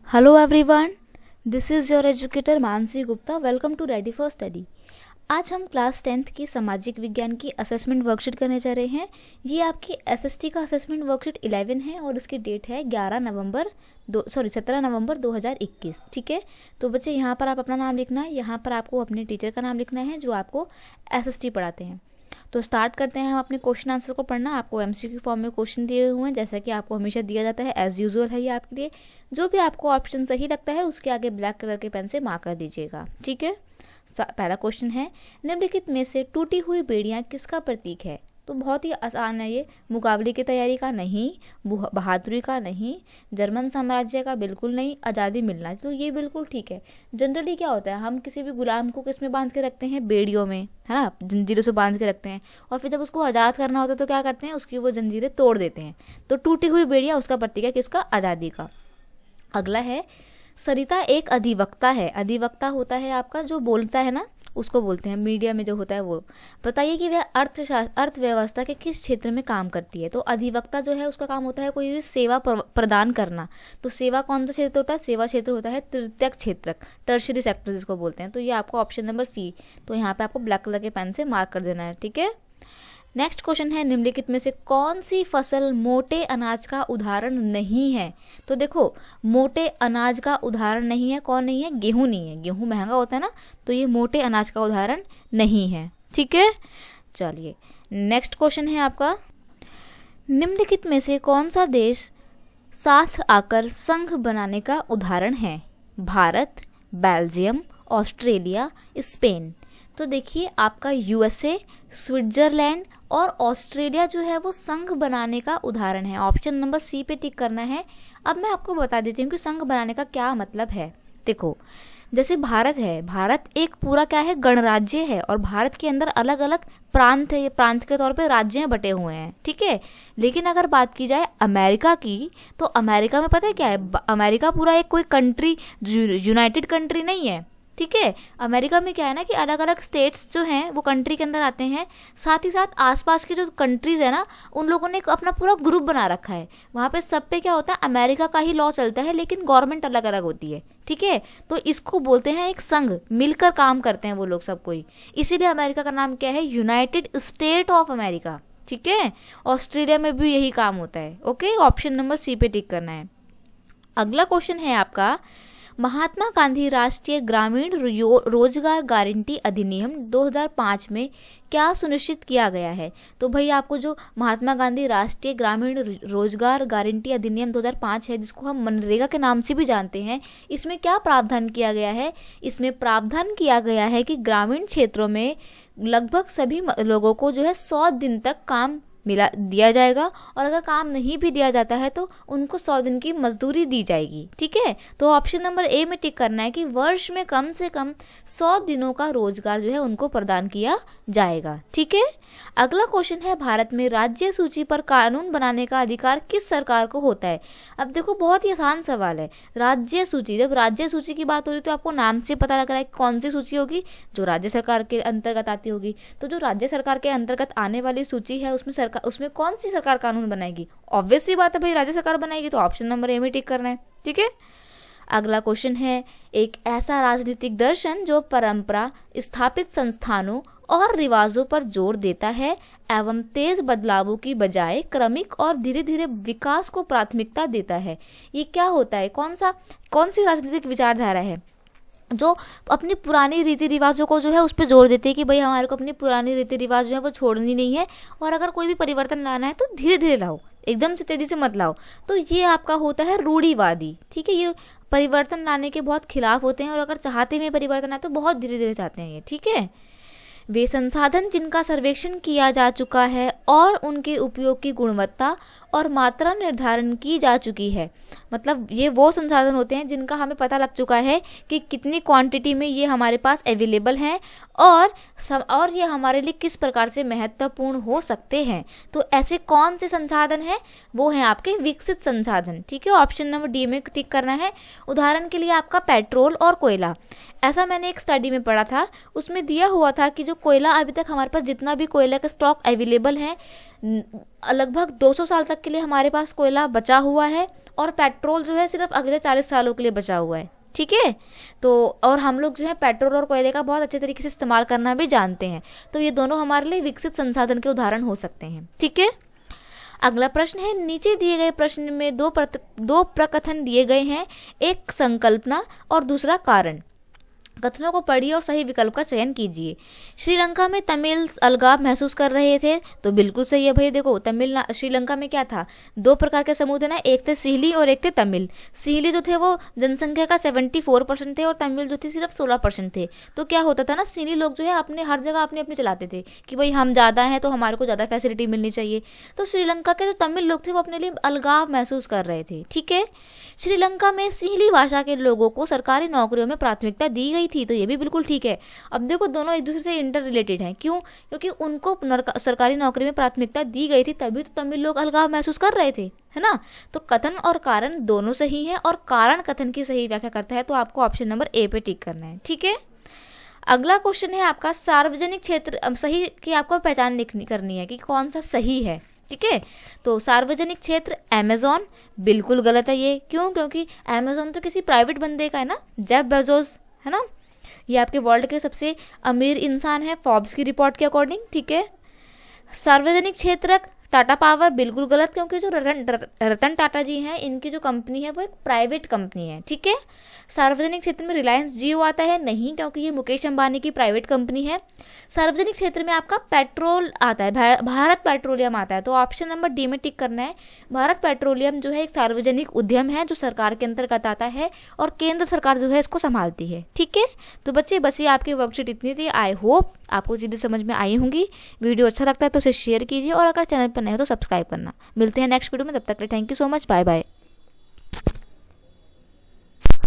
Hello everyone, this is your educator Mansi Gupta. Welcome to ready for study. आज हम class 10th की सामाजिक विज्ञान की असेसमेंट वर्कशीट करने जा रहे हैं। ये आपकी एसएसटी का असेसमेंट वर्कशीट 11 है और इसकी डेट है 17 नवंबर 2021। ठीक है, तो बच्चे यहाँ पर आप अपना नाम लिखना है, यहाँ पर आपको अपने टीचर का नाम लिखना है जो आपको एसएसटी पढ़ाते हैं। तो स्टार्ट करते हैं हम अपने क्वेश्चन आंसर को पढ़ना। आपको एमसीक्यू फॉर्म में क्वेश्चन दिए हुए हैं, जैसा कि आपको हमेशा दिया जाता है, एज यूजुअल है ये आपके लिए। जो भी आपको ऑप्शन सही लगता है उसके आगे ब्लैक कलर के पेन से मार्क कर दीजिएगा। ठीक है, पहला क्वेश्चन है, निम्नलिखित में से टूटी हुई बेड़ियां किसका प्रतीक है? तो बहुत ही आसान है ये। मुकाबले की तैयारी का नहीं, बहादुरी का नहीं, जर्मन साम्राज्य का बिल्कुल नहीं, आज़ादी मिलना, तो ये बिल्कुल ठीक है। जनरली क्या होता है, हम किसी भी गुलाम को किस में बांध के रखते हैं? बेड़ियों में, है ना, जंजीरों से बांध के रखते हैं। और फिर जब उसको आज़ाद करना होता है तो क्या करते हैं? उसकी वो जंजीरें तोड़ देते हैं। तो टूटी हुई बेड़ियां उसका प्रतीक है किसका? आज़ादी का। अगला है, सरिता एक अधिवक्ता है। अधिवक्ता होता है आपका जो बोलता है ना, उसको बोलते हैं, मीडिया में जो होता है वो। बताइए कि वह अर्थव्यवस्था के किस क्षेत्र में काम करती है? तो अधिवक्ता जो है उसका काम होता है कोई भी सेवा प्रदान करना। तो सेवा कौन सा क्षेत्र होता है? सेवा क्षेत्र होता है तृतीयक क्षेत्र, टर्शरी सेक्टर जिसको बोलते हैं। तो ये आपको ऑप्शन नंबर सी, तो यहाँ पे आपको ब्लैक कलर के पेन से मार्क कर देना है। ठीक है, नेक्स्ट क्वेश्चन है, निम्नलिखित में से कौन सी फसल मोटे अनाज का उदाहरण नहीं है? तो देखो, मोटे अनाज का उदाहरण नहीं है, कौन नहीं है? गेहूं नहीं है। गेहूं महंगा होता है ना, तो ये मोटे अनाज का उदाहरण नहीं है। ठीक है, चलिए नेक्स्ट क्वेश्चन है आपका, निम्नलिखित में से कौन सा देश साथ आकर संघ बनाने का उदाहरण है? Bharat, Belgium, Australia, Spain. तो देखिए, आपका यूएसए, स्विट्जरलैंड और ऑस्ट्रेलिया जो है वो संघ बनाने का उदाहरण है। ऑप्शन नंबर सी पे टिक करना है। अब मैं आपको बता देती हूँ कि संघ बनाने का क्या मतलब है। देखो, जैसे भारत है, भारत एक पूरा क्या है? गणराज्य है, और भारत के अंदर अलग अलग प्रांत है, प्रांत के तौर पे राज्य बटे हुए हैं। ठीक है, लेकिन अगर बात की जाए अमेरिका की, तो अमेरिका में पता है क्या है? अमेरिका पूरा एक कोई कंट्री, यूनाइटेड कंट्री नहीं है। ठीक है, अमेरिका में क्या है ना कि अलग अलग स्टेट्स जो हैं वो कंट्री के अंदर आते हैं। साथ ही साथ आसपास के जो कंट्रीज है ना, उन लोगों ने अपना पूरा ग्रुप बना रखा है। वहाँ पे सब पे क्या होता है? अमेरिका का ही लॉ चलता है, लेकिन गवर्नमेंट अलग अलग होती है। ठीक है, तो इसको बोलते हैं एक संघ, मिलकर काम करते हैं वो लोग सब कोई। इसीलिए अमेरिका का नाम क्या है? United state of America. ठीक है, ऑस्ट्रेलिया में भी यही काम होता है। ओके, ऑप्शन नंबर सी पे टिक करना है। अगला क्वेश्चन है आपका, महात्मा गांधी राष्ट्रीय ग्रामीण रोजगार गारंटी अधिनियम 2005 में क्या सुनिश्चित किया गया है? तो भाई आपको जो महात्मा गांधी राष्ट्रीय ग्रामीण रोजगार गारंटी अधिनियम 2005 है, जिसको हम मनरेगा के नाम से भी जानते हैं, इसमें क्या प्रावधान किया गया है? इसमें प्रावधान किया गया है कि ग्रामीण क्षेत्रों में लगभग सभी लोगों को जो है 100 दिन तक काम दिया जाएगा, और अगर काम नहीं भी दिया जाता है तो उनको 100 दिन की मजदूरी दी जाएगी। ठीक है, तो ऑप्शन नंबर ए में टिक करना है कि वर्ष में कम से कम 100 दिनों का रोजगार जो है उनको प्रदान किया जाएगा। ठीक है, अगला क्वेश्चन है, भारत में राज्य सूची पर कानून बनाने का अधिकार किस सरकार को होता है? अब देखो, बहुत ही आसान सवाल है। राज्य सूची, जब राज्य सूची की बात हो रही तो आपको नाम से पता लग रहा है कि कौन सी सूची होगी? जो राज्य सरकार के अंतर्गत आती होगी। तो जो राज्य सरकार के अंतर्गत आने वाली सूची है उसमें कौन सी सरकार कानून बनाएगी? ऑब्वियस सी बात है भाई, राज्य सरकार बनाएगी। तो ऑप्शन नंबर ए में टिक करना है। ठीक है, अगला क्वेश्चन है, एक ऐसा राजनीतिक दर्शन जो परंपरा, स्थापित संस्थानों और रिवाजों पर जोर देता है एवं तेज बदलावों की बजाय क्रमिक और धीरे धीरे विकास को प्राथमिकता देता है। ये क्या होता है? कौन सी राजनीतिक विचारधारा है जो अपनी पुरानी रीति रिवाजों को जो है उस पर जोर देते हैं कि भाई हमारे को अपनी पुरानी रीति रिवाज जो है वो छोड़नी नहीं है, और अगर कोई भी परिवर्तन लाना है तो धीरे धीरे लाओ, एकदम से तेजी से मत लाओ। तो ये आपका होता है रूढ़िवादी। ठीक है, ये परिवर्तन लाने के बहुत खिलाफ होते हैं, और अगर चाहते में परिवर्तन आए तो बहुत धीरे धीरे चाहते हैं ये। ठीक है, वे संसाधन जिनका सर्वेक्षण किया जा चुका है और उनके उपयोग की गुणवत्ता और मात्रा निर्धारण की जा चुकी है। मतलब ये वो संसाधन होते हैं जिनका हमें पता लग चुका है कि कितनी क्वांटिटी में ये हमारे पास अवेलेबल हैं, और ये हमारे लिए किस प्रकार से महत्वपूर्ण हो सकते हैं। तो ऐसे कौन से संसाधन हैं? वो हैं आपके विकसित संसाधन। ठीक है, ऑप्शन नंबर डी में टिक करना है। उदाहरण के लिए आपका पेट्रोल और कोयला। ऐसा मैंने एक स्टडी में पढ़ा था, उसमें दिया हुआ था कि जो कोयला अभी तक हमारे पास जितना भी कोयला का स्टॉक अवेलेबल है, लगभग 200 साल तक के लिए हमारे पास कोयला बचा हुआ है, और पेट्रोल जो है सिर्फ अगले 40 सालों के लिए बचा हुआ है। ठीक है, तो और हम लोग जो है पेट्रोल और कोयले का बहुत अच्छे तरीके से इस्तेमाल करना भी जानते हैं। तो ये दोनों हमारे लिए विकसित संसाधन के उदाहरण हो सकते हैं। ठीक है, अगला प्रश्न है, नीचे दिए गए प्रश्न में दो प्रकथन दिए गए हैं, एक संकल्पना और दूसरा कारण। कथनों को पढ़िए और सही विकल्प का चयन कीजिए। श्रीलंका में तमिल अलगाव महसूस कर रहे थे, तो बिल्कुल सही है भाई। देखो श्रीलंका में क्या था, 2 प्रकार के समूह थे ना, एक थे सिहली और एक थे तमिल। सिहली जो थे वो जनसंख्या का 74% थे और तमिल जो थे सिर्फ 16% थे। तो क्या होता था ना, सिहली लोग जो है अपने हर जगह अपने अपने चलाते थे कि भाई हम ज़्यादा हैं तो हमारे को ज़्यादा फैसिलिटी मिलनी चाहिए। तो श्रीलंका के जो तमिल लोग थे वो अपने लिए अलगाव महसूस कर रहे थे। ठीक है, श्रीलंका में सिहली भाषा के लोगों को सरकारी नौकरियों में प्राथमिकता दी गई थी, तो ये भी बिल्कुल ठीक है। अब देखो दोनों एक दूसरे से इंटर रिलेटेड हैं। क्यों? क्योंकि उनको सरकारी नौकरी में प्राथमिकता दी गई थी, तभी तो तमिल लोग अलगाव महसूस कर रहे थे, है ना। तो कथन और कारण दोनों सही है, और कारण कथन की सही व्याख्या करता है, तो आपको ऑप्शन नंबर ए पे टिक करना है। ठीक है, अगला क्वेश्चन है आपका सार्वजनिक क्षेत्र सही की आपको पहचान करनी है कि कौन सा सही है। ठीक है, तो सार्वजनिक क्षेत्र अमेज़न, बिल्कुल गलत है ये। क्यों? क्योंकि अमेज़न तो किसी प्राइवेट बंदे का है ना, जेफ बेजोस, है ना। ये आपके वर्ल्ड के सबसे अमीर इंसान है फोर्ब्स की रिपोर्ट के अकॉर्डिंग। ठीक है, सार्वजनिक क्षेत्र टाटा पावर, बिल्कुल गलत, क्योंकि जो रतन टाटा जी हैं इनकी जो कंपनी है वो एक प्राइवेट कंपनी है। ठीक है, सार्वजनिक क्षेत्र में रिलायंस जियो आता है नहीं, क्योंकि ये मुकेश अंबानी की प्राइवेट कंपनी है। सार्वजनिक क्षेत्र में आपका पेट्रोल आता है, भारत पेट्रोलियम आता है, तो ऑप्शन नंबर डी में टिक करना है। भारत पेट्रोलियम जो है एक सार्वजनिक उद्यम है जो सरकार के अंतर्गत आता है, और केंद्र सरकार जो है इसको संभालती है। ठीक है, तो बच्चे बस ये आपकी वर्कशीट इतनी थी। आई होप आपको चीज़ें समझ में आई होंगी। वीडियो अच्छा लगता है तो उसे शेयर कीजिए, और अगर चैनल पर नए हो तो सब्सक्राइब करना। मिलते हैं नेक्स्ट वीडियो में, तब तक के लिए thank you so much, bye bye.